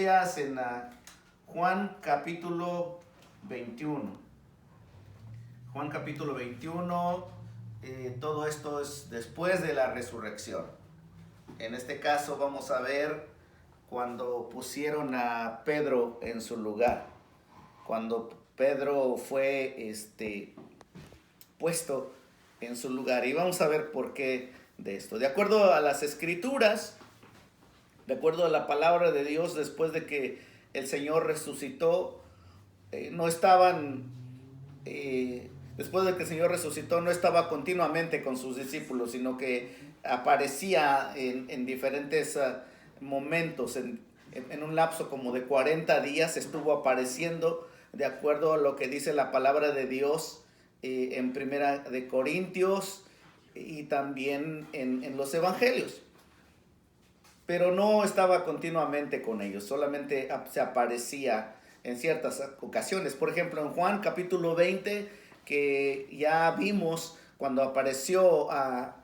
Biblias en Juan capítulo 21. Juan capítulo 21, todo esto es después de la resurrección. En este caso vamos a ver cuando pusieron a Pedro en su lugar. Cuando Pedro fue puesto en su lugar. Y vamos a ver por qué de esto. De acuerdo a las escrituras, de acuerdo a la palabra de Dios, después de que el Señor resucitó, no estaban, después de que el Señor resucitó, no estaba continuamente con sus discípulos, sino que aparecía en diferentes momentos, en un lapso como de 40 días estuvo apareciendo, de acuerdo a lo que dice la palabra de Dios en Primera de Corintios y también en los evangelios. Pero no estaba continuamente con ellos, solamente se aparecía en ciertas ocasiones. Por ejemplo, en Juan capítulo 20, que ya vimos cuando apareció a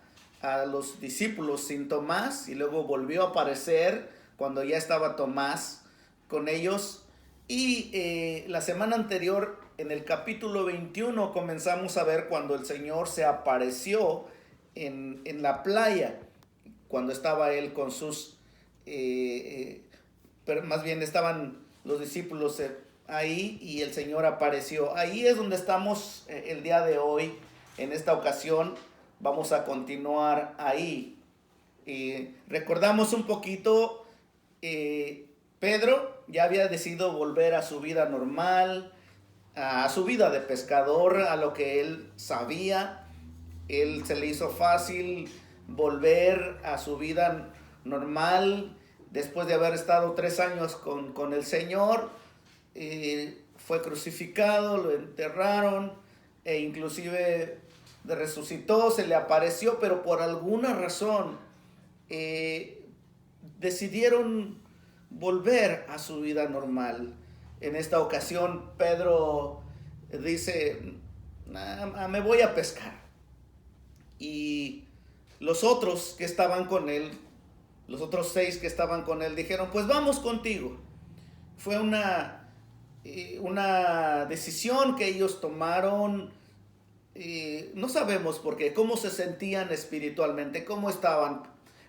los discípulos sin Tomás, y luego volvió a aparecer cuando ya estaba Tomás con ellos. Y la semana anterior, en el capítulo 21, comenzamos a ver cuando el Señor se apareció en la playa, cuando estaba él con sus, pero más bien estaban los discípulos ahí y el Señor apareció. Ahí es donde estamos el día de hoy. En esta ocasión vamos a continuar ahí. Recordamos un poquito, Pedro ya había decidido volver a su vida normal, a su vida de pescador, a lo que él sabía. Él se le hizo fácil volver a su vida normal después de haber estado 3 años con el Señor. Fue crucificado, lo enterraron e inclusive resucitó, se le apareció, pero por alguna razón decidieron volver a su vida normal. En esta ocasión Pedro dice, me voy a pescar. Y los otros que estaban con él, los otros 6 que estaban con él, dijeron, pues vamos contigo. Fue una decisión que ellos tomaron. No sabemos por qué, cómo se sentían espiritualmente, cómo estaban.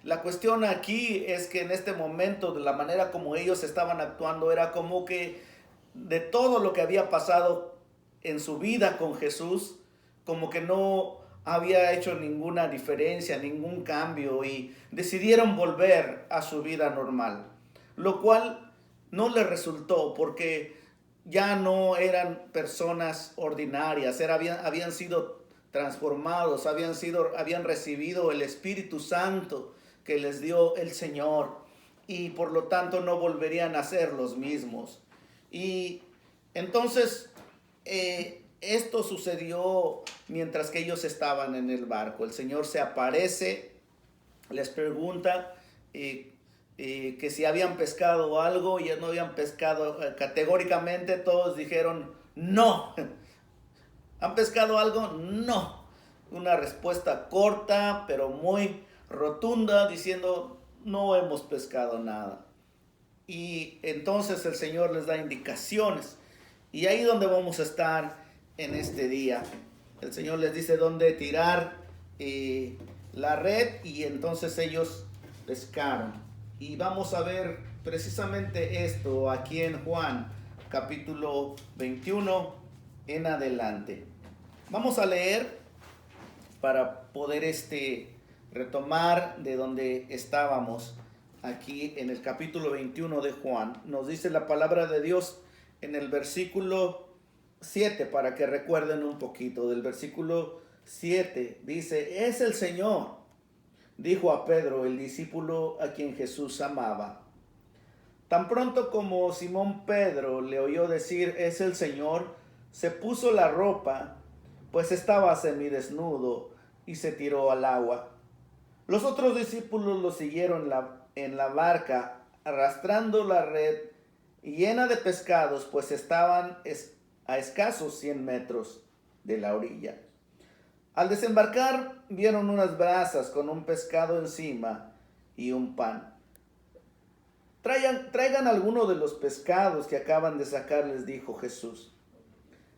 La cuestión aquí es que en este momento, de la manera como ellos estaban actuando, era como que de todo lo que había pasado en su vida con Jesús, como que no había hecho ninguna diferencia, ningún cambio, y decidieron volver a su vida normal, lo cual no les resultó porque ya no eran personas ordinarias, habían sido transformados, habían recibido el Espíritu Santo que les dio el Señor, y por lo tanto no volverían a ser los mismos. Y entonces esto sucedió mientras que ellos estaban en el barco. El Señor se aparece, les pregunta que si habían pescado algo, y no habían pescado. Categóricamente todos dijeron no. ¿Han pescado algo? No. Una respuesta corta pero muy rotunda, diciendo no hemos pescado nada. Y entonces el Señor les da indicaciones, y ahí donde vamos a estar en este día. El Señor les dice dónde tirar la red, y entonces ellos pescaron. Y vamos a ver precisamente esto aquí en Juan capítulo 21 en adelante. Vamos a leer para poder retomar de donde estábamos. Aquí en el capítulo 21 de Juan nos dice la palabra de Dios en el versículo 7, para que recuerden un poquito. Del versículo 7 dice, es el Señor, dijo a Pedro, el discípulo a quien Jesús amaba. Tan pronto como Simón Pedro le oyó decir, es el Señor, se puso la ropa, pues estaba semidesnudo, y se tiró al agua. Los otros discípulos lo siguieron en la barca, arrastrando la red llena de pescados, pues estaban a escasos 100 metros de la orilla. Al desembarcar, vieron unas brasas con un pescado encima y un pan. Traigan alguno de los pescados que acaban de sacar, les dijo Jesús.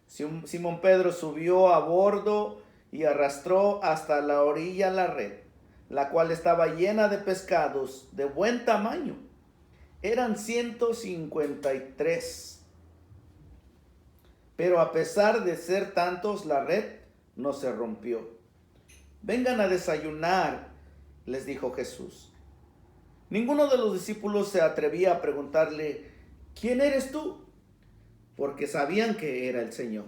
Simón Pedro subió a bordo y arrastró hasta la orilla la red, la cual estaba llena de pescados de buen tamaño. Eran 153. Pero a pesar de ser tantos, la red no se rompió. Vengan a desayunar, les dijo Jesús. Ninguno de los discípulos se atrevía a preguntarle, ¿quién eres tú? Porque sabían que era el Señor.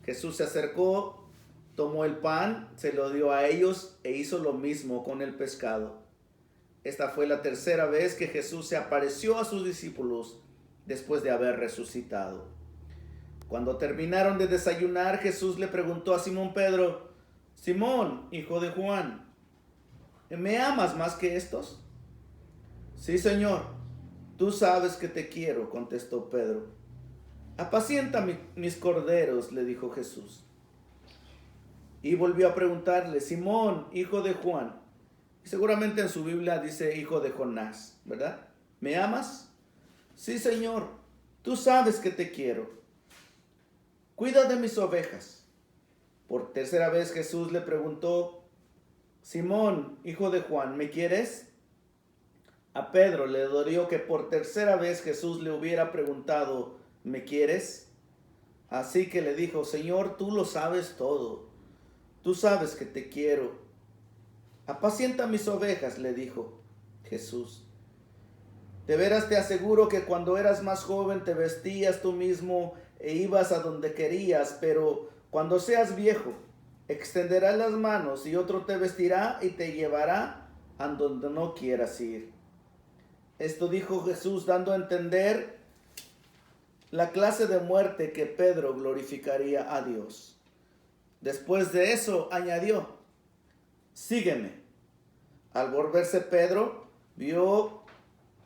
Jesús se acercó, tomó el pan, se lo dio a ellos e hizo lo mismo con el pescado. Esta fue la tercera vez que Jesús se apareció a sus discípulos después de haber resucitado. Cuando terminaron de desayunar, Jesús le preguntó a Simón Pedro, Simón, hijo de Juan, ¿me amas más que estos? Sí, Señor, tú sabes que te quiero, contestó Pedro. Apacienta mis corderos, le dijo Jesús. Y volvió a preguntarle, Simón, hijo de Juan, y seguramente en su Biblia dice hijo de Jonás, ¿verdad? ¿Me amas? Sí, Señor, tú sabes que te quiero. Cuida de mis ovejas. Por tercera vez Jesús le preguntó, Simón, hijo de Juan, ¿me quieres? A Pedro le dolió que por tercera vez Jesús le hubiera preguntado, ¿me quieres? Así que le dijo, Señor, tú lo sabes todo. Tú sabes que te quiero. Apacienta mis ovejas, le dijo Jesús. De veras te aseguro que cuando eras más joven te vestías tú mismo e ibas a donde querías, pero cuando seas viejo, extenderás las manos y otro te vestirá y te llevará a donde no quieras ir. Esto dijo Jesús dando a entender la clase de muerte que Pedro glorificaría a Dios. Después de eso añadió, sígueme. Al volverse Pedro, vio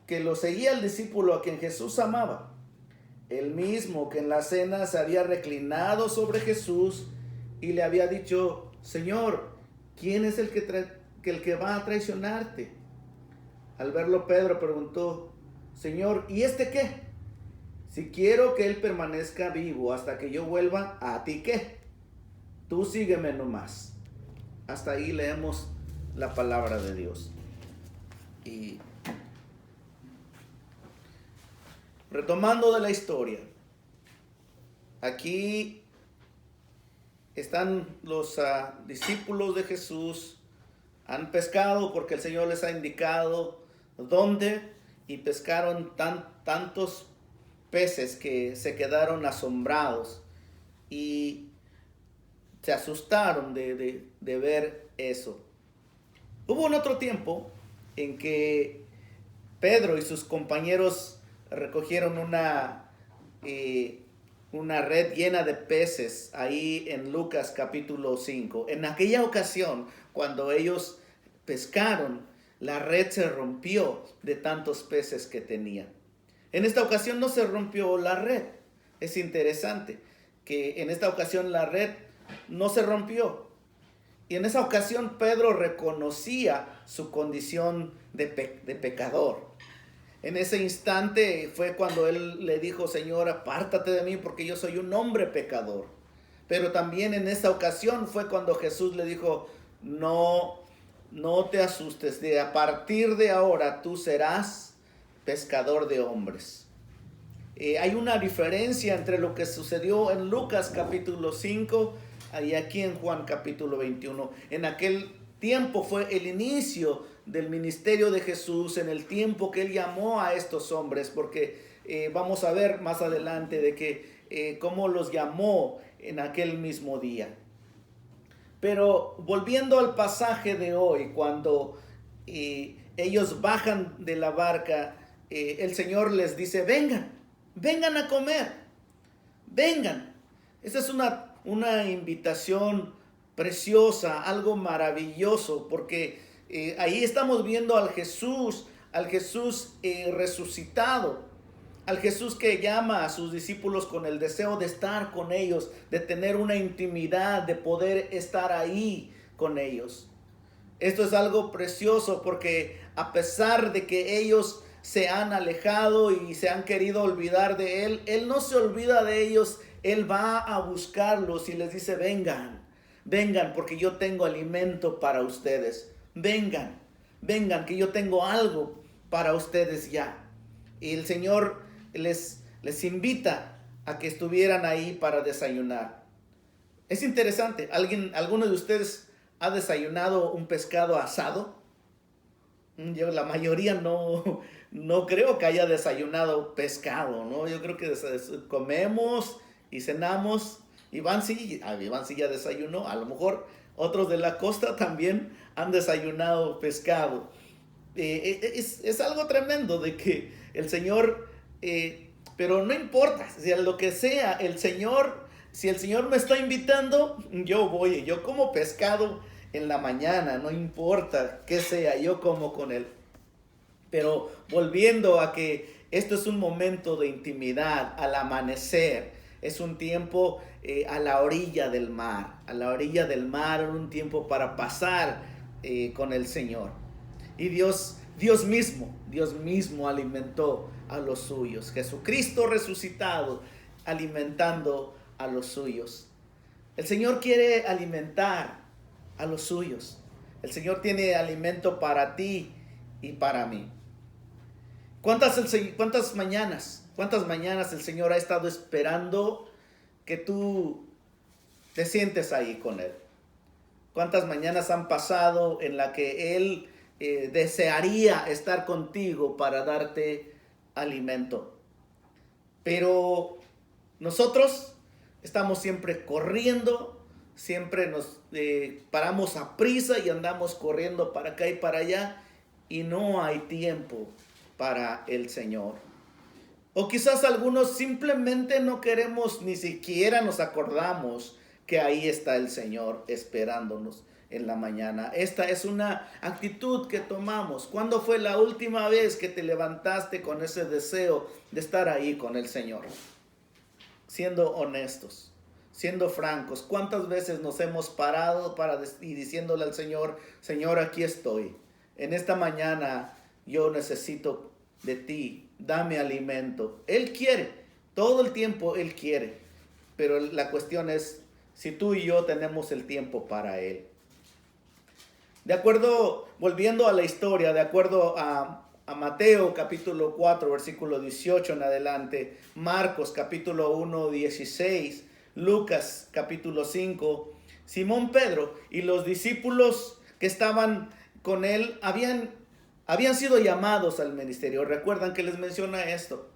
que lo seguía el discípulo a quien Jesús amaba, el mismo que en la cena se había reclinado sobre Jesús y le había dicho, Señor, ¿quién es el que va a traicionarte? Al verlo Pedro preguntó, Señor, ¿y este qué? Si quiero que él permanezca vivo hasta que yo vuelva, ¿a ti qué? Tú sígueme nomás. Hasta ahí leemos la palabra de Dios. Y retomando de la historia, aquí están los discípulos de Jesús, han pescado porque el Señor les ha indicado dónde y pescaron tantos peces que se quedaron asombrados y se asustaron de ver eso. Hubo un otro tiempo en que Pedro y sus compañeros recogieron una red llena de peces ahí en Lucas capítulo 5. En aquella ocasión, cuando ellos pescaron, la red se rompió de tantos peces que tenían. En esta ocasión no se rompió la red. Es interesante que en esta ocasión la red no se rompió. Y en esa ocasión Pedro reconocía su condición de pecador. En ese instante fue cuando él le dijo, Señor, apártate de mí porque yo soy un hombre pecador. Pero también en esa ocasión fue cuando Jesús le dijo, no te asustes, a partir de ahora tú serás pescador de hombres. Hay una diferencia entre lo que sucedió en Lucas capítulo 5 y aquí en Juan capítulo 21. En aquel tiempo fue el inicio del ministerio de Jesús, en el tiempo que él llamó a estos hombres, porque vamos a ver más adelante de que cómo los llamó en aquel mismo día. Pero volviendo al pasaje de hoy, cuando ellos bajan de la barca, el Señor les dice, vengan a comer, vengan. Esa es una invitación preciosa, algo maravilloso, porque ahí estamos viendo al Jesús resucitado, al Jesús que llama a sus discípulos con el deseo de estar con ellos, de tener una intimidad, de poder estar ahí con ellos. Esto es algo precioso porque a pesar de que ellos se han alejado y se han querido olvidar de Él, Él no se olvida de ellos. Él va a buscarlos y les dice: vengan, vengan, porque yo tengo alimento para ustedes. Vengan, vengan, que yo tengo algo para ustedes ya. Y el Señor les invita a que estuvieran ahí para desayunar. Es interesante. ¿Alguno de ustedes ha desayunado un pescado asado? Yo, la mayoría no creo que haya desayunado pescado, ¿no? Yo creo que comemos y cenamos. Iván sí ya desayunó. A lo mejor otros de la costa también han desayunado pescado. Es algo tremendo de que el Señor, pero no importa, si lo que sea, si el Señor me está invitando, yo voy, yo como pescado en la mañana, no importa qué sea, yo como con Él. Pero volviendo a que esto es un momento de intimidad, al amanecer, es un tiempo a la orilla del mar, un tiempo para pasar con el Señor. Y Dios mismo alimentó a los suyos. Jesucristo resucitado, alimentando a los suyos. El Señor quiere alimentar a los suyos. El Señor tiene alimento para ti y para mí. ¿Cuántas mañanas el Señor ha estado esperando que tú te sientes ahí con Él? ¿Cuántas mañanas han pasado en la que Él desearía estar contigo para darte alimento? Pero nosotros estamos siempre corriendo, siempre nos paramos a prisa y andamos corriendo para acá y para allá, y no hay tiempo para el Señor. O quizás algunos simplemente no queremos, ni siquiera nos acordamos que ahí está el Señor esperándonos en la mañana. Esta es una actitud que tomamos. ¿Cuándo fue la última vez que te levantaste con ese deseo de estar ahí con el Señor? Siendo honestos, siendo francos, ¿cuántas veces nos hemos parado y diciéndole al Señor: Señor, aquí estoy. En esta mañana yo necesito de ti, dame alimento. Él quiere, todo el tiempo Él quiere, pero la cuestión es si tú y yo tenemos el tiempo para Él. Volviendo a la historia, de acuerdo a Mateo capítulo 4, versículo 18 en adelante, Marcos capítulo 1, 16, Lucas capítulo 5, Simón Pedro y los discípulos que estaban con él habían sido llamados al ministerio. Recuerdan que les menciona esto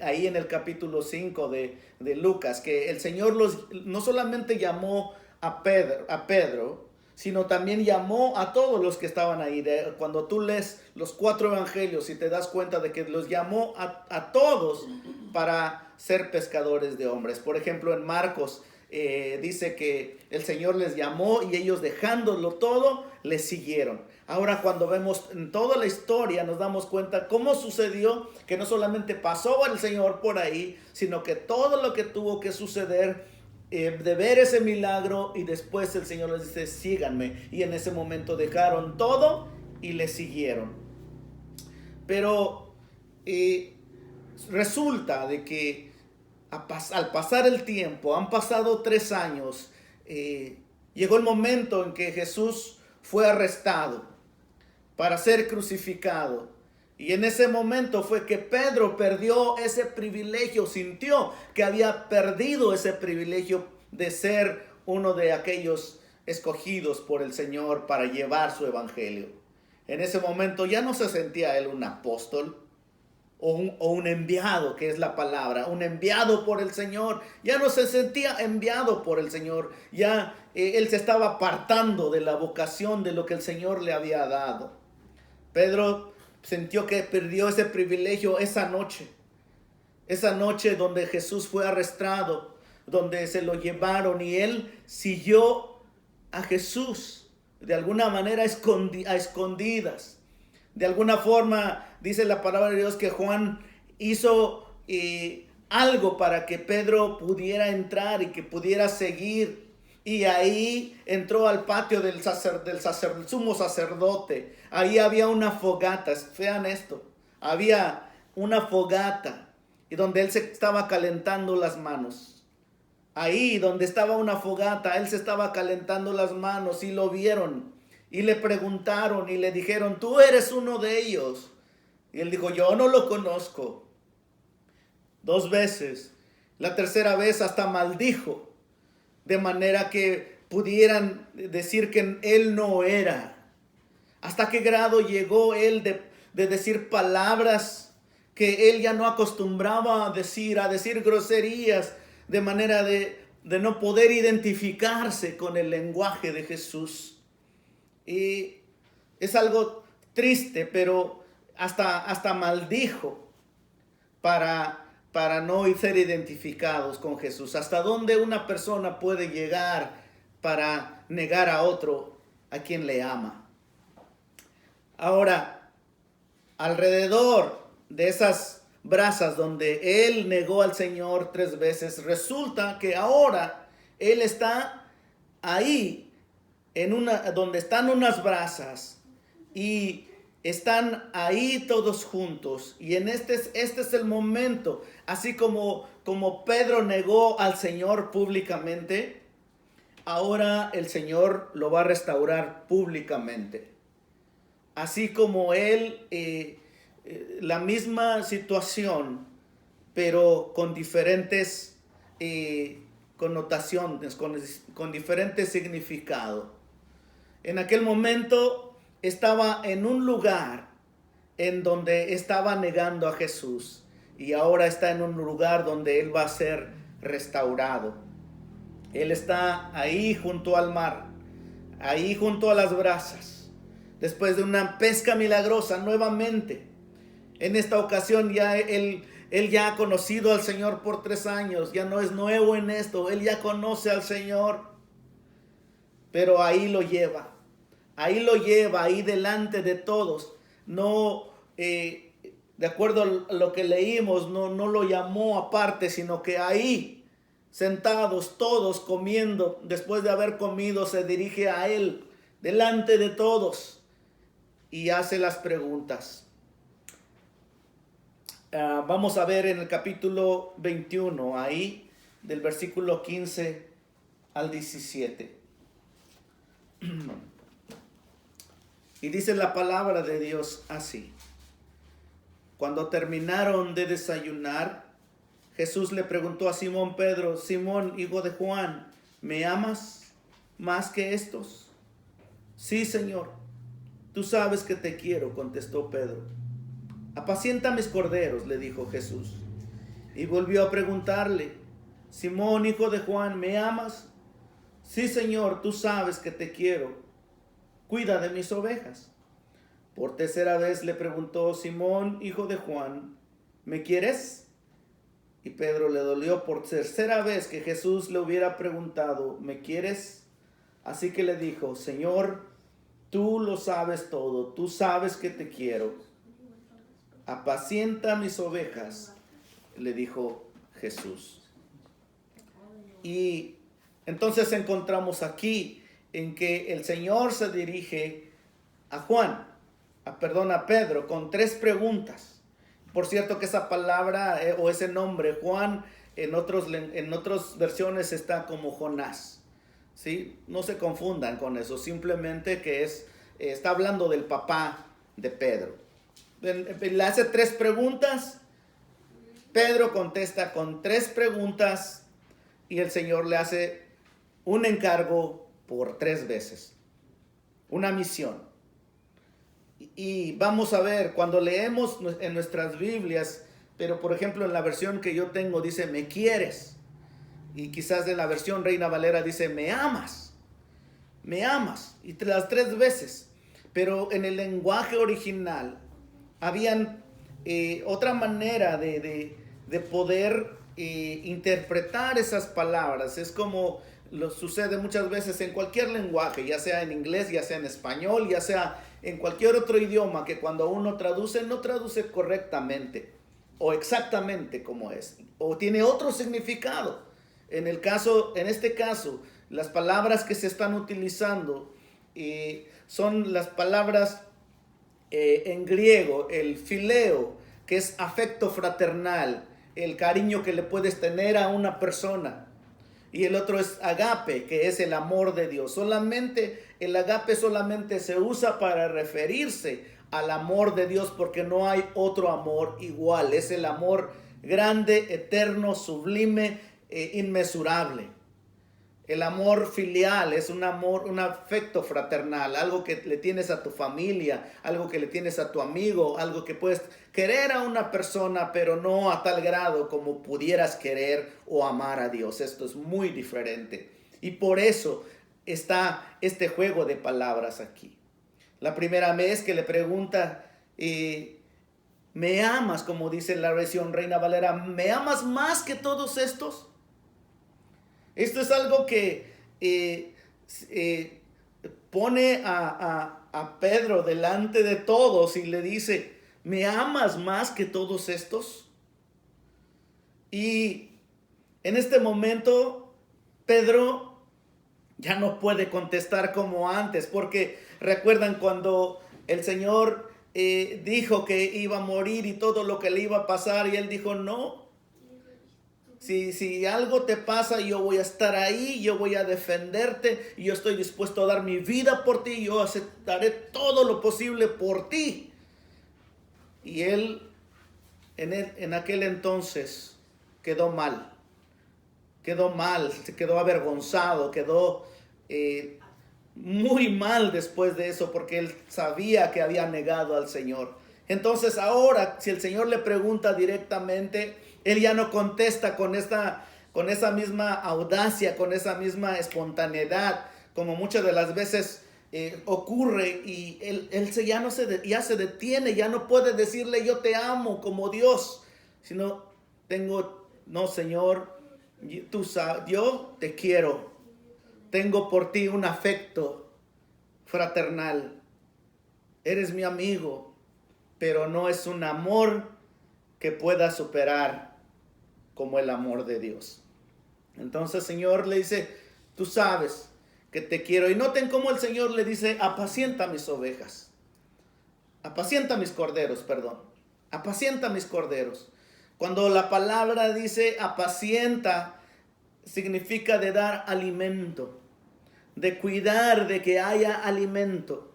ahí en el capítulo 5 de Lucas, que el Señor no solamente llamó a Pedro, sino también llamó a todos los que estaban ahí. Cuando tú lees los 4 evangelios y te das cuenta de que los llamó a todos para ser pescadores de hombres. Por ejemplo, en Marcos dice que el Señor les llamó y ellos, dejándolo todo, les siguieron. Ahora, cuando vemos en toda la historia, nos damos cuenta cómo sucedió, que no solamente pasó el Señor por ahí, sino que todo lo que tuvo que suceder de ver ese milagro, y después el Señor les dice: síganme, y en ese momento dejaron todo y le siguieron. Pero resulta de que al pasar el tiempo, han pasado 3 años, llegó el momento en que Jesús fue arrestado para ser crucificado. Y en ese momento fue que Pedro perdió ese privilegio, sintió que había perdido ese privilegio de ser uno de aquellos escogidos por el Señor para llevar su evangelio. En ese momento ya no se sentía él un apóstol o un enviado, que es la palabra, un enviado por el Señor. Ya no se sentía enviado por el Señor. Ya él se estaba apartando de la vocación, de lo que el Señor le había dado. Pedro sintió que perdió ese privilegio esa noche donde Jesús fue arrestado, donde se lo llevaron, y él siguió a Jesús de alguna manera a escondidas. De alguna forma dice la palabra de Dios que Juan hizo algo para que Pedro pudiera entrar y que pudiera seguir. Y ahí entró al patio del sumo sacerdote. Ahí había una fogata. Vean esto. había una fogata y donde él se estaba calentando las manos. Ahí donde estaba una fogata, él se estaba calentando las manos y lo vieron y le preguntaron y le dijeron, tú eres uno de ellos. Y él dijo, yo no lo conozco. 2 veces. La tercera vez hasta maldijo, de manera que pudieran decir que él no era. ¿Hasta qué grado llegó él de decir palabras que él ya no acostumbraba a decir groserías, de manera de no poder identificarse con el lenguaje de Jesús? Y es algo triste, pero hasta maldijo para no ser identificados con Jesús. ¿Hasta dónde una persona puede llegar para negar a otro a quien le ama? Ahora, alrededor de esas brasas donde él negó al Señor 3 veces, resulta que ahora él está ahí donde están unas brasas y están ahí todos juntos. Y este es el momento, así como Pedro negó al Señor públicamente, ahora el Señor lo va a restaurar públicamente. Así como él, la misma situación, pero con diferentes connotaciones, con diferente significado. En aquel momento estaba en un lugar en donde estaba negando a Jesús, y ahora está en un lugar donde él va a ser restaurado. Él está ahí junto al mar, ahí junto a las brasas, después de una pesca milagrosa nuevamente. En esta ocasión ya él ya ha conocido al Señor por 3 años, ya no es nuevo en esto, él ya conoce al Señor, pero ahí lo lleva, ahí delante de todos. No, de acuerdo a lo que leímos, no lo llamó aparte, sino que ahí, sentados todos comiendo, después de haber comido, se dirige a él, delante de todos, y hace las preguntas. Vamos a ver en el capítulo 21, ahí del versículo 15 al 17. Y dice la palabra de Dios así: cuando terminaron de desayunar, Jesús le preguntó a Simón Pedro, Simón, hijo de Juan, ¿me amas más que estos? Sí, Señor, tú sabes que te quiero, contestó Pedro. Apacienta mis corderos, le dijo Jesús. Y volvió a preguntarle, Simón, hijo de Juan, ¿me amas? Sí, Señor, tú sabes que te quiero. Cuida de mis ovejas. Por 3ª vez le preguntó, Simón, hijo de Juan, ¿me quieres? Y Pedro le dolió por 3ª vez que Jesús le hubiera preguntado, ¿me quieres? Así que le dijo, Señor, tú lo sabes todo, tú sabes que te quiero. Apacienta mis ovejas, le dijo Jesús. Y entonces encontramos aquí en que el Señor se dirige a a Pedro, con 3 preguntas. Por cierto que esa palabra o ese nombre, Juan, en otras versiones está como Jonás. ¿Sí? No se confundan con eso, simplemente que está hablando del papá de Pedro. Le hace 3 preguntas, Pedro contesta con 3 preguntas y el Señor le hace un encargo por 3 veces, una misión. Y vamos a ver, cuando leemos en nuestras Biblias, pero por ejemplo en la versión que yo tengo dice, ¿me quieres? Y quizás en la versión Reina Valera dice, ¿me amas? Me amas. Y las 3 veces. Pero en el lenguaje original habían otra manera de poder interpretar esas palabras. Es como lo sucede muchas veces en cualquier lenguaje, ya sea en inglés, ya sea en español, ya sea en cualquier otro idioma, que cuando uno traduce, no traduce correctamente o exactamente como es, o tiene otro significado. En este caso, las palabras que se están utilizando son las palabras en griego, el fileo, que es afecto fraternal, el cariño que le puedes tener a una persona. Y el otro es agape, que es el amor de Dios. Solamente el agape solamente se usa para referirse al amor de Dios, porque no hay otro amor igual. Es el amor grande, eterno, sublime, inmesurable. El amor filial es un amor, un afecto fraternal, algo que le tienes a tu familia, algo que le tienes a tu amigo, algo que puedes querer a una persona, pero no a tal grado como pudieras querer o amar a Dios. Esto es muy diferente. Y por eso está este juego de palabras aquí. La primera vez que le pregunta, ¿me amas? Como dice la versión Reina Valera, ¿me amas más que todos estos? Esto es algo que pone a Pedro delante de todos y le dice, ¿me amas más que todos estos? Y en este momento Pedro ya no puede contestar como antes, porque recuerdan cuando el Señor dijo que iba a morir y todo lo que le iba a pasar, y él dijo, no. Si algo te pasa, yo voy a estar ahí, yo voy a defenderte, y yo estoy dispuesto a dar mi vida por ti, yo aceptaré todo lo posible por ti. Y él en aquel entonces quedó mal, se quedó avergonzado, quedó muy mal después de eso, porque él sabía que había negado al Señor. Entonces ahora, si el Señor le pregunta directamente, él ya no contesta con esa misma audacia, con esa misma espontaneidad, como muchas de las veces ocurre, y él ya se detiene, ya no puede decirle yo te amo como Dios, sino no, Señor, tú sabes, yo te quiero, tengo por ti un afecto fraternal, eres mi amigo, pero no es un amor que pueda superar como el amor de Dios. Entonces el Señor le dice, tú sabes que te quiero. Y noten cómo el Señor le dice, apacienta mis ovejas. Apacienta mis corderos, perdón. Apacienta mis corderos. Cuando la palabra dice apacienta, significa de dar alimento, de cuidar de que haya alimento.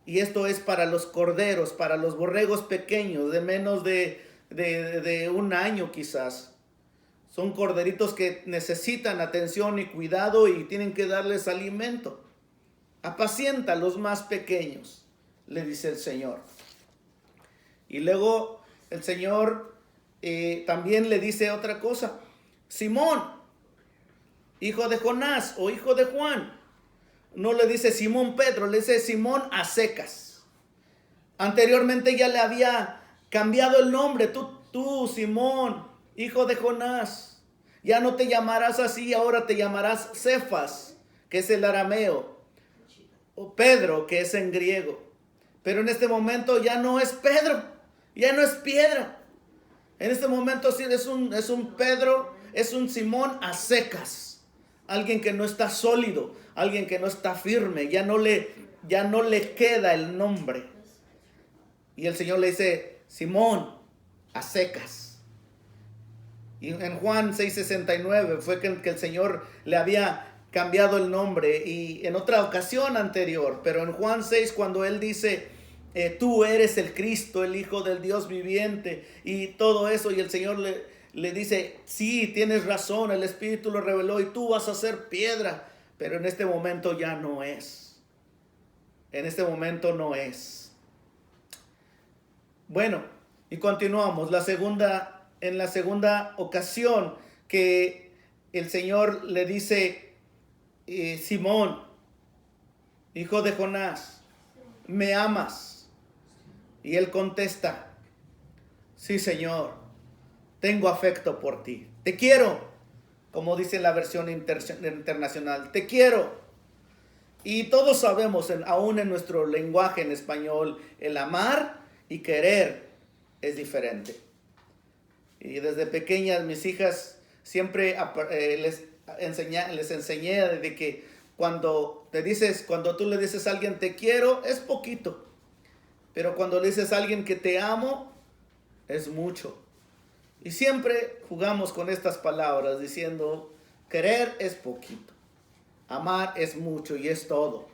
Y esto es para los corderos, para los borregos pequeños, de menos de un año quizás. Son corderitos que necesitan atención y cuidado y tienen que darles alimento. Apacienta a los más pequeños, le dice el Señor. Y luego el Señor también le dice otra cosa. Simón, hijo de Jonás o hijo de Juan. No le dice Simón Pedro, le dice Simón a secas. Anteriormente ya le había cambiado el nombre. Tú Simón, hijo de Jonás, ya no te llamarás así, ahora te llamarás Cefas, que es el arameo, o Pedro, que es en griego. Pero en este momento ya no es Pedro, ya no es piedra. En este momento sí es un Pedro, es un Simón a secas. Alguien que no está sólido, alguien que no está firme, ya no le queda el nombre. Y el Señor le dice, Simón, a secas. Y en Juan 6:69 fue que el Señor le había cambiado el nombre, y en otra ocasión anterior, pero en Juan 6, cuando él dice, tú eres el Cristo, el Hijo del Dios viviente, y todo eso, y el Señor le dice, sí, tienes razón, el Espíritu lo reveló y tú vas a ser piedra, pero en este momento ya no es. En este momento no es. Bueno, y continuamos. En la segunda ocasión que el Señor le dice, Simón, hijo de Jonás, ¿me amas? Y él contesta, sí, Señor, tengo afecto por ti. Te quiero, como dice la versión internacional, te quiero. Y todos sabemos, aún en nuestro lenguaje en español, el amar y querer es diferente. Y desde pequeñas mis hijas siempre les enseñé de que cuando tú le dices a alguien te quiero, es poquito. Pero cuando le dices a alguien que te amo, es mucho. Y siempre jugamos con estas palabras diciendo, querer es poquito, amar es mucho y es todo.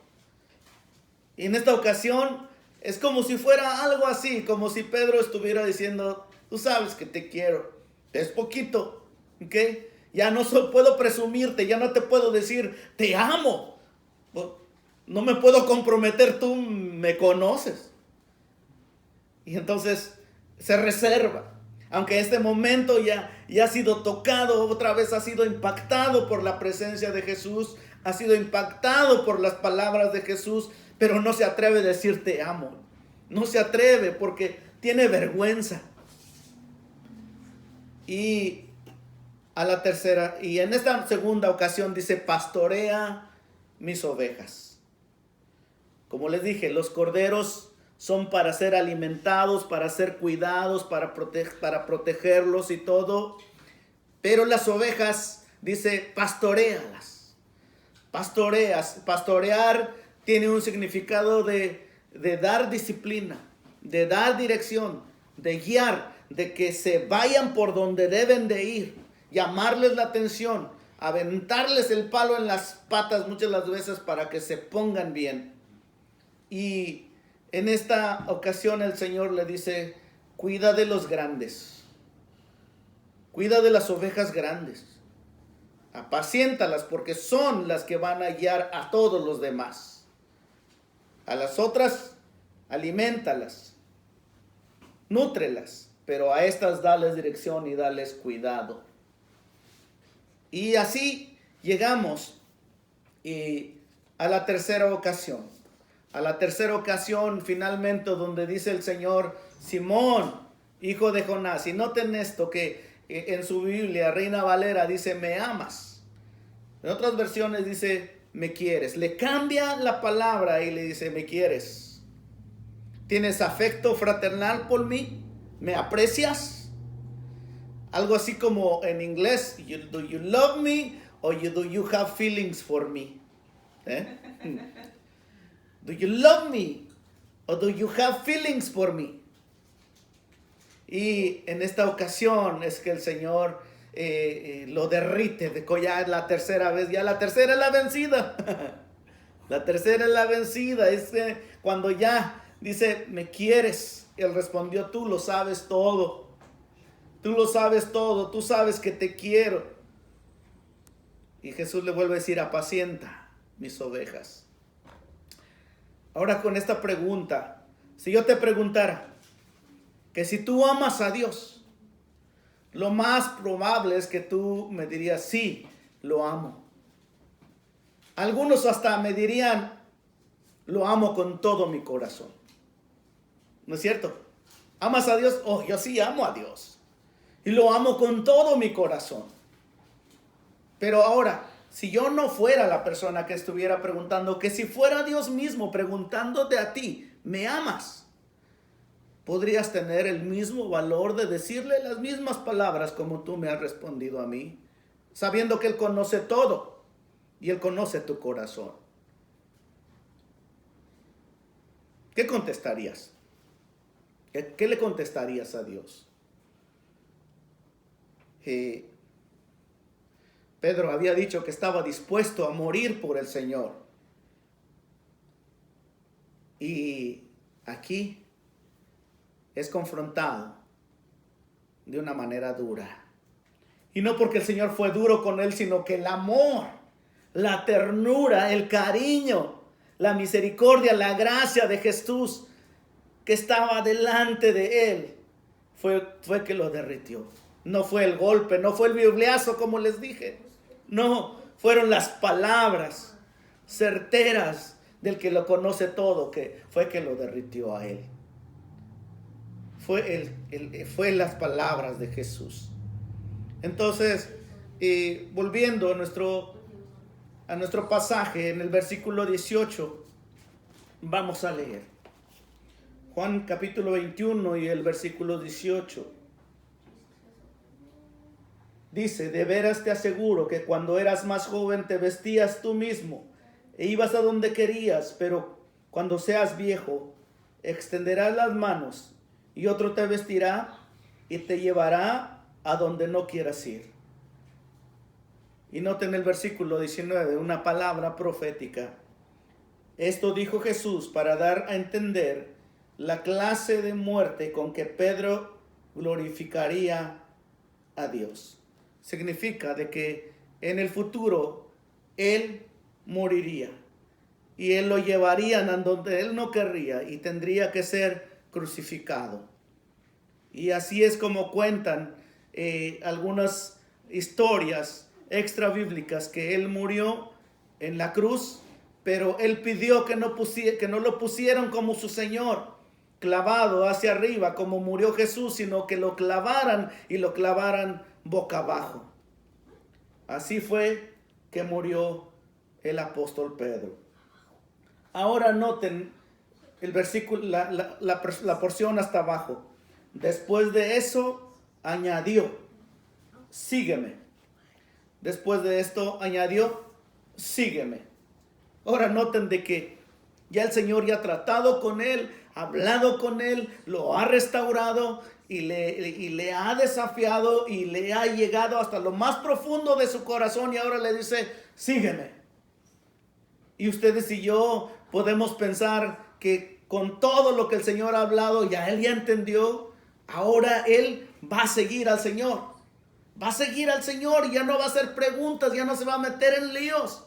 Y en esta ocasión es como si fuera algo así, como si Pedro estuviera diciendo, tú sabes que te quiero, es poquito, ¿ok? Ya no puedo presumirte, ya no te puedo decir, te amo. No me puedo comprometer, tú me conoces. Y entonces se reserva. Aunque este momento ya ha sido tocado, otra vez ha sido impactado por la presencia de Jesús, ha sido impactado por las palabras de Jesús, pero no se atreve a decir te amo. No se atreve porque tiene vergüenza. Y a la tercera, y en esta segunda ocasión dice, pastorea mis ovejas. Como les dije, los corderos son para ser alimentados, para ser cuidados, para protegerlos y todo. Pero las ovejas, dice, pastoréalas. Pastorear tiene un significado de dar disciplina, de dar dirección, de guiar, de que se vayan por donde deben de ir, llamarles la atención, aventarles el palo en las patas muchas las veces para que se pongan bien. Y en esta ocasión el Señor le dice, cuida de los grandes, cuida de las ovejas grandes, apaciéntalas porque son las que van a guiar a todos los demás. A las otras, aliméntalas, nútrelas, pero a estas dales dirección y dales cuidado. Y así llegamos a la tercera ocasión. A la tercera ocasión, finalmente, donde dice el Señor, Simón, hijo de Jonás, y noten esto que en su Biblia, Reina Valera, dice, me amas. En otras versiones dice, me quieres. Le cambia la palabra y le dice, me quieres. ¿Tienes afecto fraternal por mí? ¿Me aprecias? Algo así como en inglés, do you love me or do you have feelings for me? Do you love me or do you have feelings for me? Y en esta ocasión es que el Señor lo derrite, ya la tercera vez, ya la tercera es la vencida. La tercera es la vencida, es cuando ya dice, me quieres. Él respondió, tú lo sabes todo. Tú lo sabes todo, tú sabes que te quiero. Y Jesús le vuelve a decir, apacienta mis ovejas. Ahora con esta pregunta, si yo te preguntara que si tú amas a Dios, lo más probable es que tú me dirías, sí, lo amo. Algunos hasta me dirían, lo amo con todo mi corazón. ¿No es cierto? ¿Amas a Dios? Oh, yo sí amo a Dios. Y lo amo con todo mi corazón. Pero ahora, si yo no fuera la persona que estuviera preguntando, que si fuera Dios mismo preguntándote a ti, ¿me amas? ¿Podrías tener el mismo valor de decirle las mismas palabras como tú me has respondido a mí? Sabiendo que Él conoce todo y Él conoce tu corazón. ¿Qué contestarías? ¿Qué le contestarías a Dios? Pedro había dicho que estaba dispuesto a morir por el Señor. Y aquí es confrontado de una manera dura. Y no porque el Señor fue duro con él, sino que el amor, la ternura, el cariño, la misericordia, la gracia de Jesús que estaba delante de él, fue que lo derritió. No fue el golpe, no fue el bibliazo como les dije. No, fueron las palabras certeras del que lo conoce todo, que fue que lo derritió a él. Fue las palabras de Jesús. Entonces, volviendo a nuestro pasaje, en el versículo 18, vamos a leer. Juan capítulo 21 y el versículo 18. Dice, de veras te aseguro que cuando eras más joven te vestías tú mismo e ibas a donde querías, pero cuando seas viejo extenderás las manos y otro te vestirá y te llevará a donde no quieras ir. Y noten el versículo 19, una palabra profética. Esto dijo Jesús para dar a entender la clase de muerte con que Pedro glorificaría a Dios. Significa de que en el futuro él moriría y él lo llevarían a donde él no querría y tendría que ser crucificado. Y así es como cuentan algunas historias extra bíblicas, que él murió en la cruz, pero él pidió que no lo pusieran como su Señor, clavado hacia arriba como murió Jesús, sino que lo clavaran y lo clavaran boca abajo. Así fue que murió el apóstol Pedro. Ahora noten el versículo, la porción hasta abajo. Después de eso añadió, sígueme. Después de esto añadió, sígueme. Ahora noten de que ya el Señor ya ha tratado con él, ha hablado con él, lo ha restaurado y le ha desafiado y le ha llegado hasta lo más profundo de su corazón, y ahora le dice, sígueme. Y ustedes y yo podemos pensar que con todo lo que el Señor ha hablado, ya él ya entendió. Ahora él va a seguir al Señor. Va a seguir al Señor y ya no va a hacer preguntas, ya no se va a meter en líos.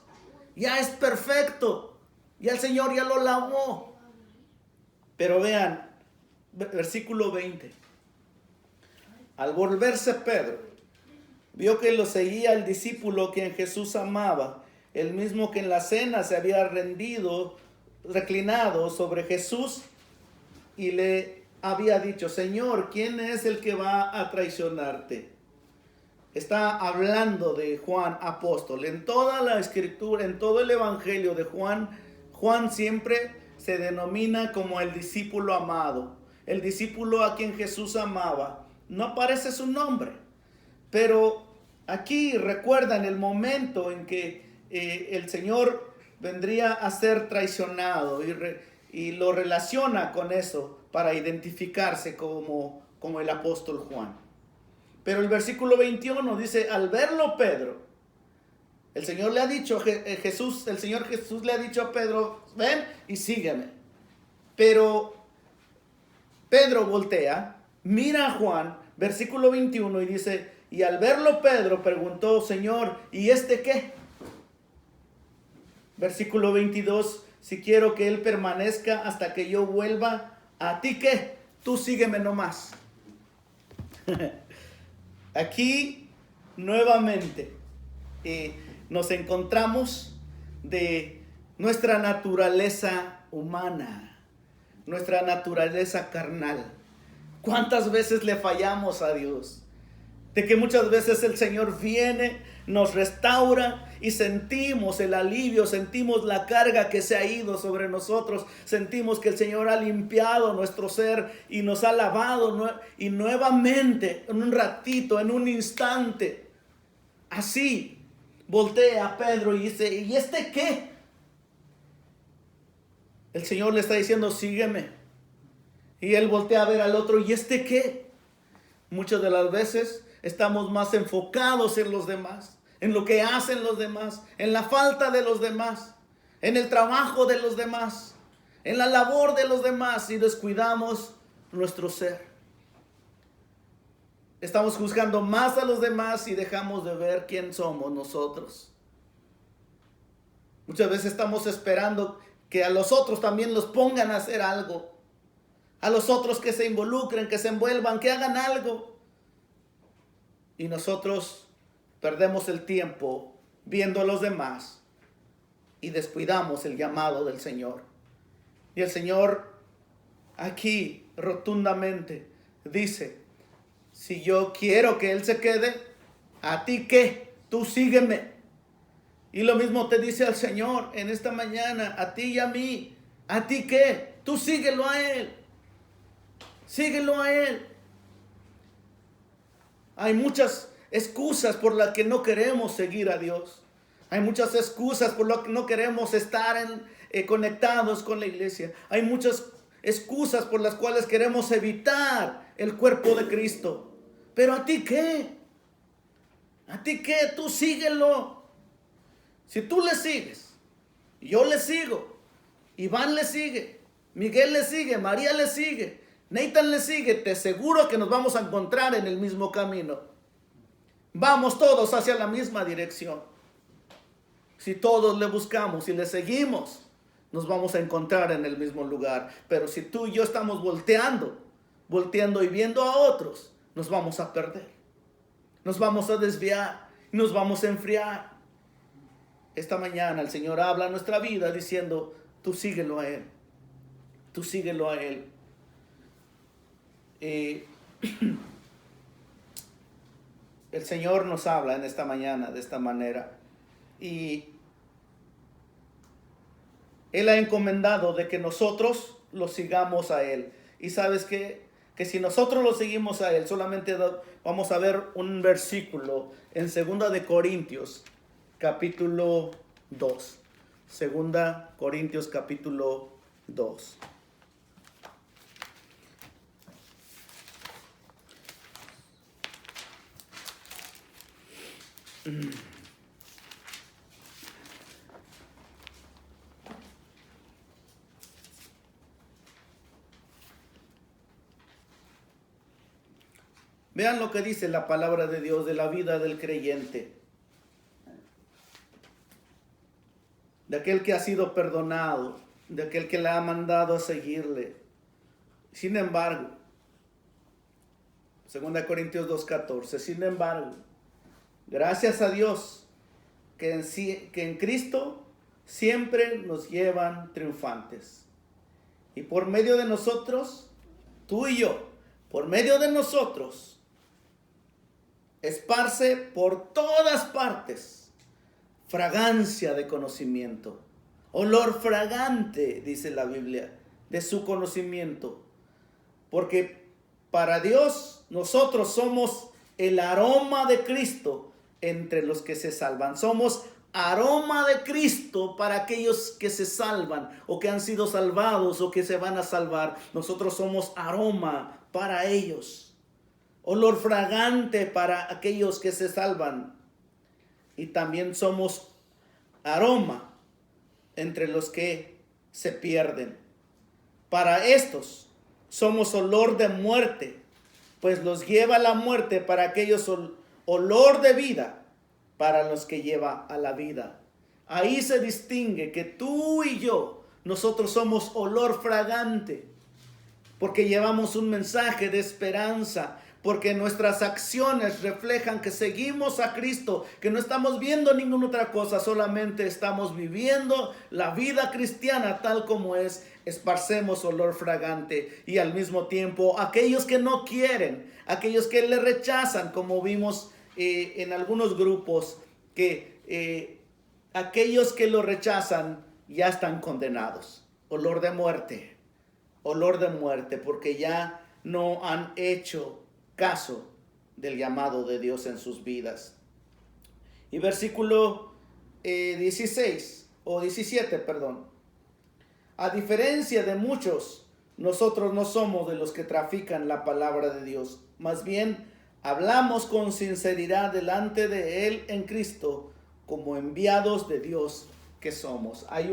Ya es perfecto. Ya el Señor ya lo lavó. Pero vean, versículo 20. Al volverse Pedro, vio que lo seguía el discípulo quien Jesús amaba, el mismo que en la cena se había reclinado sobre Jesús, y le había dicho, Señor, ¿quién es el que va a traicionarte? Está hablando de Juan apóstol. En toda la escritura, en todo el evangelio de Juan, Juan siempre se denomina como el discípulo amado, el discípulo a quien Jesús amaba. No aparece su nombre, pero aquí recuerdan el momento en que el Señor vendría a ser traicionado, y lo relaciona con eso para identificarse como el apóstol Juan. Pero el versículo 21 dice, al verlo Pedro, el Señor le ha dicho, el Señor Jesús le ha dicho a Pedro, ven y sígueme. Pero Pedro voltea, mira a Juan, versículo 21, y dice, y al verlo Pedro preguntó, Señor, ¿y este qué? Versículo 22, si quiero que él permanezca hasta que yo vuelva, ¿a ti qué? Tú sígueme nomás. Aquí nuevamente nos encontramos de nuestra naturaleza humana, nuestra naturaleza carnal. ¿Cuántas veces le fallamos a Dios? De que muchas veces el Señor viene, nos restaura y sentimos el alivio, sentimos la carga que se ha ido sobre nosotros, sentimos que el Señor ha limpiado nuestro ser y nos ha lavado, y nuevamente en un ratito, en un instante, así voltea a Pedro y dice, ¿y este qué? El Señor le está diciendo, sígueme. Y él voltea a ver al otro, ¿y este qué? Muchas de las veces estamos más enfocados en los demás, en lo que hacen los demás, en la falta de los demás, en el trabajo de los demás, en la labor de los demás, y descuidamos nuestro ser. Estamos juzgando más a los demás y dejamos de ver quién somos nosotros. Muchas veces estamos esperando que a los otros también los pongan a hacer algo, a los otros que se involucren, que se envuelvan, que hagan algo. Y nosotros perdemos el tiempo viendo a los demás y descuidamos el llamado del Señor. Y el Señor aquí rotundamente dice, si yo quiero que Él se quede, ¿a ti qué? Tú sígueme. Y lo mismo te dice al Señor en esta mañana, a ti y a mí, ¿a ti qué? Tú síguelo a Él. Síguelo a Él. Hay muchas excusas por las que no queremos seguir a Dios. Hay muchas excusas por las que no queremos estar conectados con la iglesia. Hay muchas excusas por las cuales queremos evitar el cuerpo de Cristo. Pero ¿a ti qué? ¿A ti qué? Tú síguelo. Si tú le sigues, yo le sigo, Iván le sigue, Miguel le sigue, María le sigue, Nathan le sigue, te aseguro que nos vamos a encontrar en el mismo camino. Vamos todos hacia la misma dirección. Si todos le buscamos y le seguimos, nos vamos a encontrar en el mismo lugar. Pero si tú y yo estamos volteando y viendo a otros, nos vamos a perder. Nos vamos a desviar, nos vamos a enfriar. Esta mañana el Señor habla a nuestra vida diciendo, tú síguelo a Él. Tú síguelo a Él. El Señor nos habla en esta mañana de esta manera. Y Él ha encomendado de que nosotros lo sigamos a Él. Y sabes que si nosotros lo seguimos a Él, solamente vamos a ver un versículo en 2 de Corintios, capítulo 2. 2 Corintios, capítulo 2. Vean lo que dice la palabra de Dios de la vida del creyente, de aquel que ha sido perdonado, de aquel que le ha mandado a seguirle. Sin embargo, 2 Corintios 2:14, sin embargo, gracias a Dios que en Cristo siempre nos llevan triunfantes. Y por medio de nosotros, tú y yo, por medio de nosotros, esparce por todas partes fragancia de conocimiento, olor fragante, dice la Biblia, de su conocimiento. Porque para Dios nosotros somos el aroma de Cristo entre los que se salvan. Somos aroma de Cristo para aquellos que se salvan o que han sido salvados o que se van a salvar. Nosotros somos aroma para ellos. Olor fragante para aquellos que se salvan. Y también somos aroma entre los que se pierden. Para estos somos olor de muerte, pues los lleva a la muerte. Para aquellos olor de vida, para los que lleva a la vida. Ahí se distingue que tú y yo, nosotros somos olor fragante, porque llevamos un mensaje de esperanza, porque nuestras acciones reflejan que seguimos a Cristo, que no estamos viendo ninguna otra cosa, solamente estamos viviendo la vida cristiana tal como es. Esparcemos olor fragante. Y al mismo tiempo aquellos que no quieren, aquellos que le rechazan, como vimos en algunos grupos, que aquellos que lo rechazan ya están condenados. Olor de muerte, porque ya no han hecho caso del llamado de Dios en sus vidas. Y versículo 17. A diferencia de muchos, nosotros no somos de los que trafican la palabra de Dios. Más bien, hablamos con sinceridad delante de Él en Cristo, como enviados de Dios que somos. Hay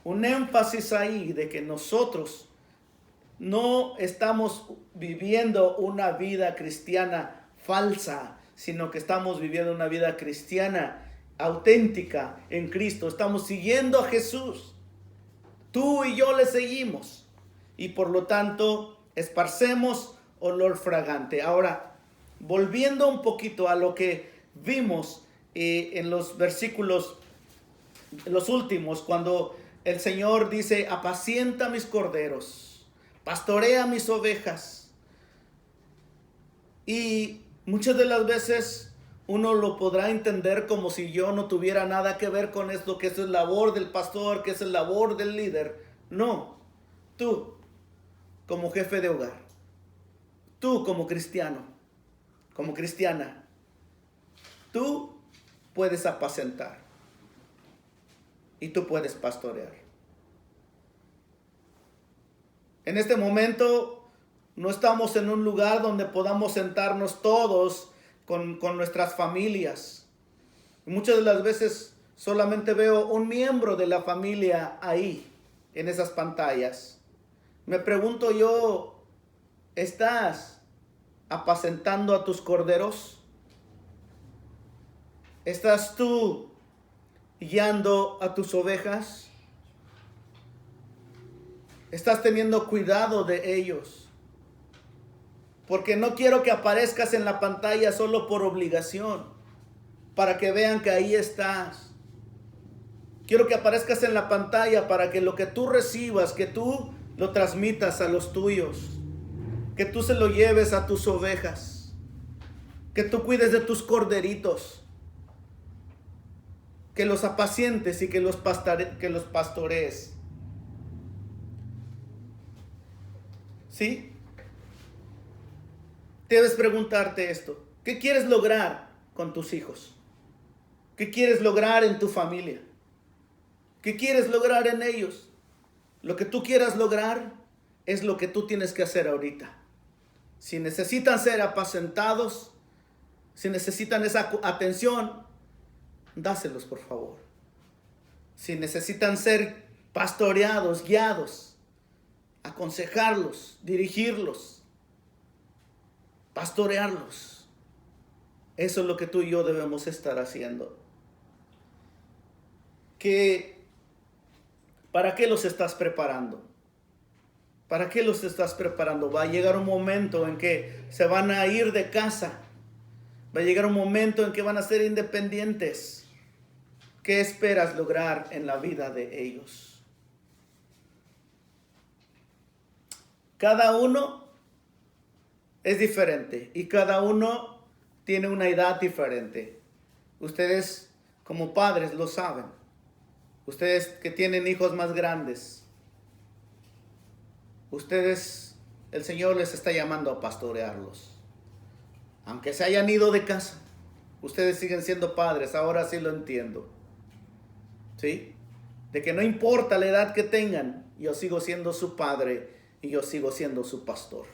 un énfasis ahí de que nosotros no estamos viviendo una vida cristiana falsa, sino que estamos viviendo una vida cristiana auténtica en Cristo. Estamos siguiendo a Jesús. Tú y yo le seguimos. Y por lo tanto, esparcemos olor fragante. Ahora, volviendo un poquito a lo que vimos en los versículos, los últimos, cuando el Señor dice, apacienta mis corderos, pastorea mis ovejas. Y muchas de las veces uno lo podrá entender como si yo no tuviera nada que ver con esto, que eso es labor del pastor, que eso es labor del líder. No, tú como jefe de hogar, tú como cristiano, como cristiana, tú puedes apacentar y tú puedes pastorear. En este momento no estamos en un lugar donde podamos sentarnos todos con nuestras familias. Muchas de las veces solamente veo un miembro de la familia ahí, en esas pantallas. Me pregunto yo, ¿estás apacentando a tus corderos? ¿Estás tú guiando a tus ovejas? ¿Estás teniendo cuidado de ellos? Porque no quiero que aparezcas en la pantalla solo por obligación, para que vean que ahí estás. Quiero que aparezcas en la pantalla para que lo que tú recibas, que tú lo transmitas a los tuyos, que tú se lo lleves a tus ovejas, que tú cuides de tus corderitos, que los apacientes y que los pastorees. ¿Sí? Debes preguntarte esto. ¿Qué quieres lograr con tus hijos? ¿Qué quieres lograr en tu familia? ¿Qué quieres lograr en ellos? Lo que tú quieras lograr es lo que tú tienes que hacer ahorita. Si necesitan ser apacentados, si necesitan esa atención, dáselos por favor. Si necesitan ser pastoreados, guiados, aconsejarlos, dirigirlos, pastorearlos. Eso es lo que tú y yo debemos estar haciendo. ¿Para qué los estás preparando? ¿Para qué los estás preparando? Va a llegar un momento en que se van a ir de casa. Va a llegar un momento en que van a ser independientes. ¿Qué esperas lograr en la vida de ellos? Cada uno es diferente y cada uno tiene una edad diferente. Ustedes como padres lo saben. Ustedes que tienen hijos más grandes. Ustedes, el Señor les está llamando a pastorearlos. Aunque se hayan ido de casa, ustedes siguen siendo padres. Ahora sí lo entiendo. ¿Sí? De que no importa la edad que tengan, yo sigo siendo su padre y yo sigo siendo su pastor.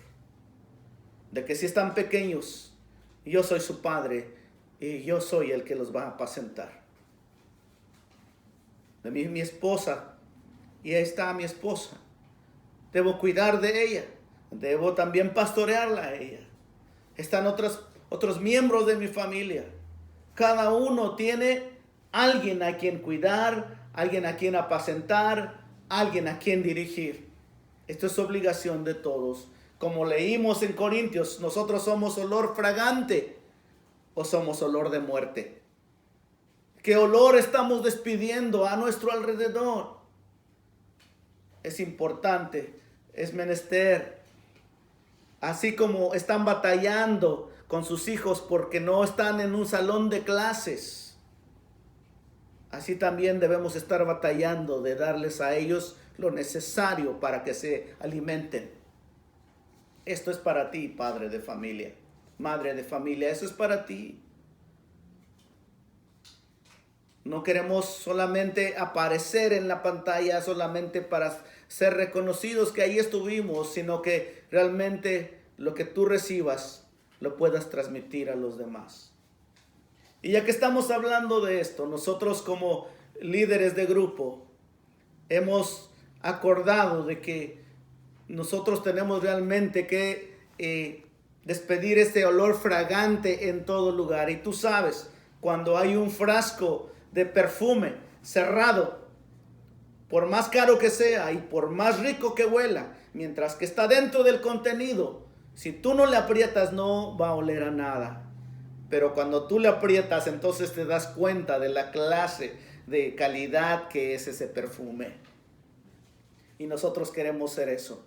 De que si están pequeños, yo soy su padre y yo soy el que los va a apacentar. De mí mi esposa, y ahí está mi esposa. Debo cuidar de ella. Debo también pastorearla a ella. Están otros miembros de mi familia. Cada uno tiene alguien a quien cuidar, alguien a quien apacentar, alguien a quien dirigir. Esto es obligación de todos. Como leímos en Corintios, nosotros somos olor fragante o somos olor de muerte. ¿Qué olor estamos despidiendo a nuestro alrededor? Es importante, es menester. Así como están batallando con sus hijos porque no están en un salón de clases, así también debemos estar batallando de darles a ellos lo necesario para que se alimenten. Esto es para ti, padre de familia, madre de familia, eso es para ti. No queremos solamente aparecer en la pantalla, solamente para ser reconocidos que ahí estuvimos, sino que realmente lo que tú recibas lo puedas transmitir a los demás. Y ya que estamos hablando de esto, nosotros como líderes de grupo hemos acordado de que nosotros tenemos realmente que despedir este olor fragante en todo lugar. Y tú sabes, cuando hay un frasco de perfume cerrado, por más caro que sea y por más rico que huela, mientras que está dentro del contenido, si tú no le aprietas no va a oler a nada. Pero cuando tú le aprietas, entonces te das cuenta de la clase de calidad que es ese perfume. Y nosotros queremos ser eso.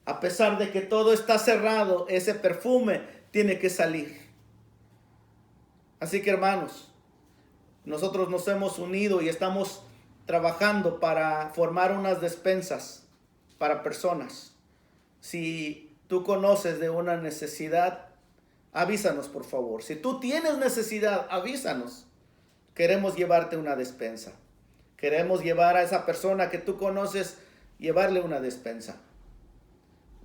A pesar de que todo está cerrado, ese perfume tiene que salir. Así que hermanos, nosotros nos hemos unido y estamos trabajando para formar unas despensas para personas. Si tú conoces de una necesidad, avísanos por favor. Si tú tienes necesidad, avísanos. Queremos llevarte una despensa. Queremos llevar a esa persona que tú conoces, llevarle una despensa.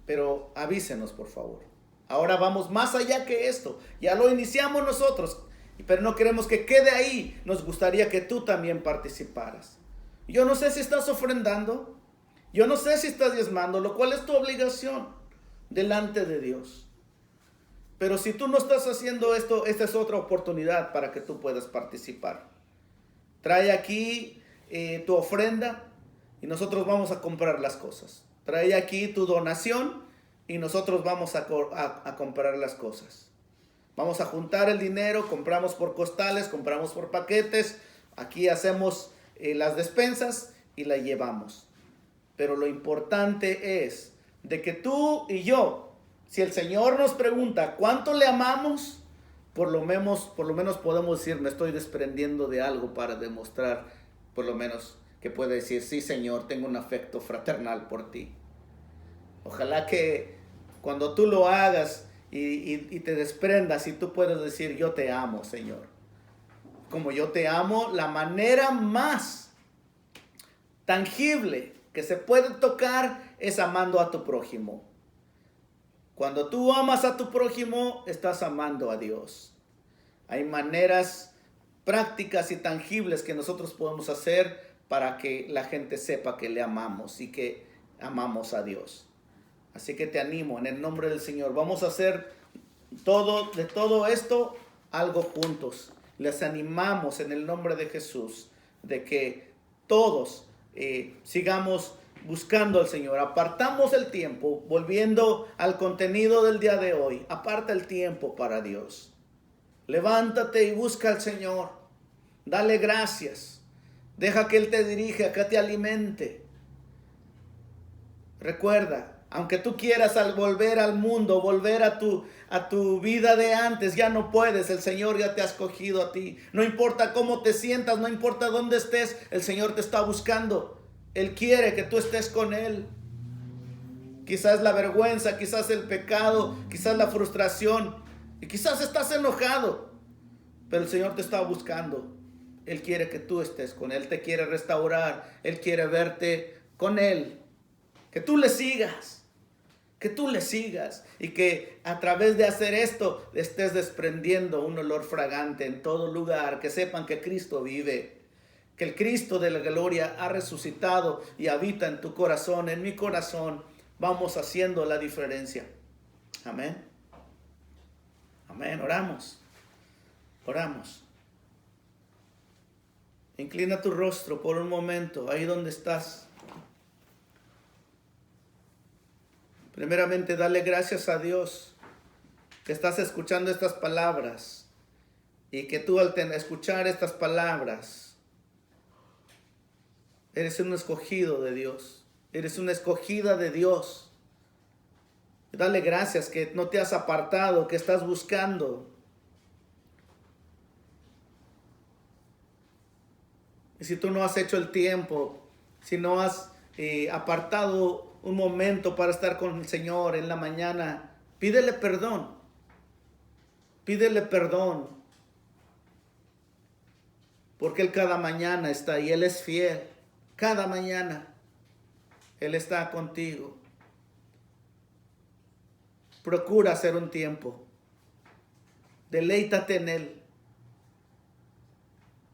pero avísenos, por favor. Ahora vamos más allá que esto. Ya lo iniciamos nosotros, pero no queremos que quede ahí. Nos gustaría que tú también participaras. Yo no sé si estás ofrendando. Yo no sé si estás diezmando, lo cual es tu obligación delante de Dios. Pero si tú no estás haciendo esto, esta es otra oportunidad para que tú puedas participar. Trae aquí tu ofrenda y nosotros vamos a comprar las cosas. Trae aquí tu donación y nosotros vamos a comprar las cosas. Vamos a juntar el dinero, compramos por costales, compramos por paquetes. Aquí hacemos las despensas y la llevamos. Pero lo importante es de que tú y yo, si el Señor nos pregunta cuánto le amamos, por lo menos podemos decir, me estoy desprendiendo de algo para demostrar, por lo menos, que puede decir, sí, Señor, tengo un afecto fraternal por ti. Ojalá que cuando tú lo hagas y te desprendas y tú puedas decir, yo te amo, Señor. Como yo te amo, la manera más tangible que se puede tocar es amando a tu prójimo. Cuando tú amas a tu prójimo, estás amando a Dios. Hay maneras prácticas y tangibles que nosotros podemos hacer para que la gente sepa que le amamos y que amamos a Dios. Así que te animo en el nombre del Señor. Vamos a hacer de todo esto algo juntos. Les animamos en el nombre de Jesús de que todos sigamos buscando al Señor. Apartamos el tiempo, volviendo al contenido del día de hoy. Aparta el tiempo para Dios. Levántate y busca al Señor. Dale gracias. Deja que Él te dirija, que te alimente. Recuerda, aunque tú quieras volver al mundo, volver a tu vida de antes, ya no puedes. El Señor ya te ha escogido a ti. No importa cómo te sientas, no importa dónde estés, el Señor te está buscando. Él quiere que tú estés con Él. Quizás la vergüenza, quizás el pecado, quizás la frustración, y quizás estás enojado, pero el Señor te está buscando. Él quiere que tú estés con Él, te quiere restaurar, Él quiere verte con Él. Que tú le sigas. Que tú le sigas y que a través de hacer esto estés desprendiendo un olor fragante en todo lugar, que sepan que Cristo vive, que el Cristo de la gloria ha resucitado y habita en tu corazón, en mi corazón. Vamos haciendo la diferencia. Amén. Amén. Oramos. Oramos. Inclina tu rostro por un momento, ahí donde estás. Primeramente, dale gracias a Dios que estás escuchando estas palabras y que tú al escuchar estas palabras eres un escogido de Dios, eres una escogida de Dios. Dale gracias que no te has apartado, que estás buscando. Y si tú no has hecho el tiempo, si no has apartado un momento para estar con el Señor en la mañana, pídele perdón. Pídele perdón. Porque Él cada mañana está ahí. Él es fiel. Cada mañana Él está contigo. Procura hacer un tiempo. Deleítate en Él.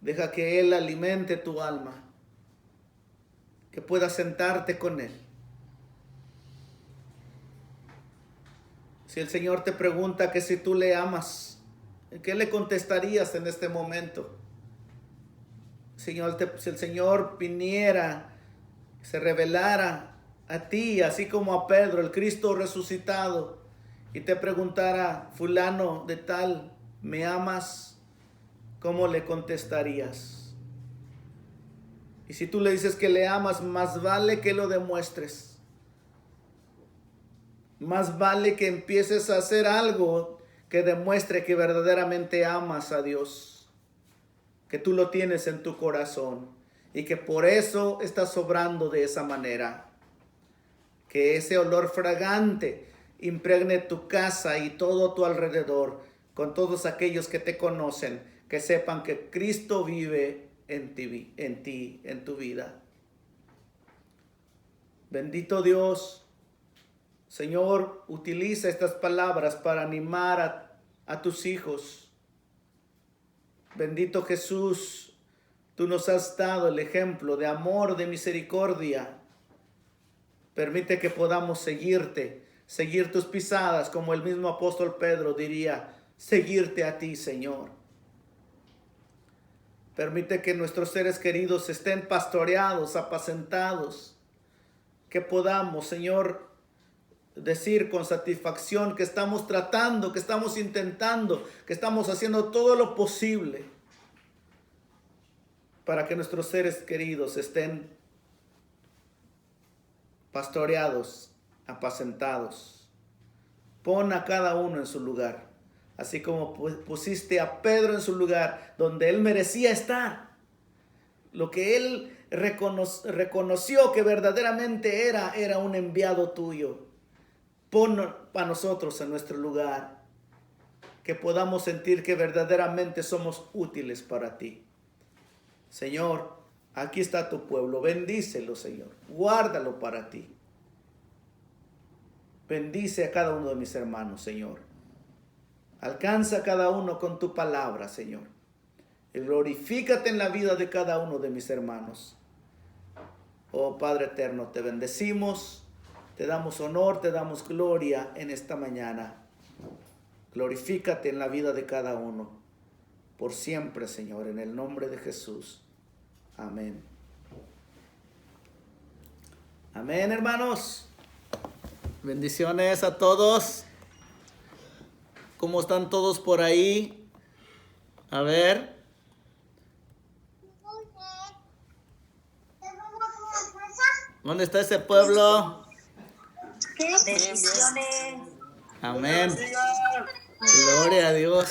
Deja que Él alimente tu alma. Que puedas sentarte con Él. Si el Señor te pregunta que si tú le amas, ¿qué le contestarías en este momento? Si el Señor viniera, se revelara a ti, así como a Pedro, el Cristo resucitado, y te preguntara, fulano de tal, ¿me amas? ¿Cómo le contestarías? Y si tú le dices que le amas, más vale que lo demuestres. Más vale que empieces a hacer algo que demuestre que verdaderamente amas a Dios, que tú lo tienes en tu corazón y que por eso estás obrando de esa manera. Que ese olor fragante impregne tu casa y todo tu alrededor, con todos aquellos que te conocen, que sepan que Cristo vive en ti, en tu vida. Bendito Dios. Señor, utiliza estas palabras para animar a tus hijos. Bendito Jesús, tú nos has dado el ejemplo de amor, de misericordia. Permite que podamos seguirte, seguir tus pisadas, como el mismo apóstol Pedro diría, seguirte a ti, Señor. Permite que nuestros seres queridos estén pastoreados, apacentados, que podamos, Señor, decir con satisfacción que estamos tratando, que estamos intentando, que estamos haciendo todo lo posible para que nuestros seres queridos estén pastoreados, apacentados. Pon a cada uno en su lugar, así como pusiste a Pedro en su lugar, donde él merecía estar. Lo que él reconoció que verdaderamente era un enviado tuyo. Pon a nosotros en nuestro lugar, que podamos sentir que verdaderamente somos útiles para ti. Señor, aquí está tu pueblo, bendícelo, Señor, guárdalo para ti. Bendice a cada uno de mis hermanos, Señor. Alcanza a cada uno con tu palabra, Señor. Y glorifícate en la vida de cada uno de mis hermanos. Oh Padre eterno, te bendecimos, te damos honor, te damos gloria en esta mañana. Glorifícate en la vida de cada uno, por siempre, Señor, en el nombre de Jesús. Amén. Amén, hermanos. Bendiciones a todos. ¿Cómo están todos por ahí? A ver. ¿Dónde está ese pueblo? Bendiciones. Amén. Gloria a Dios.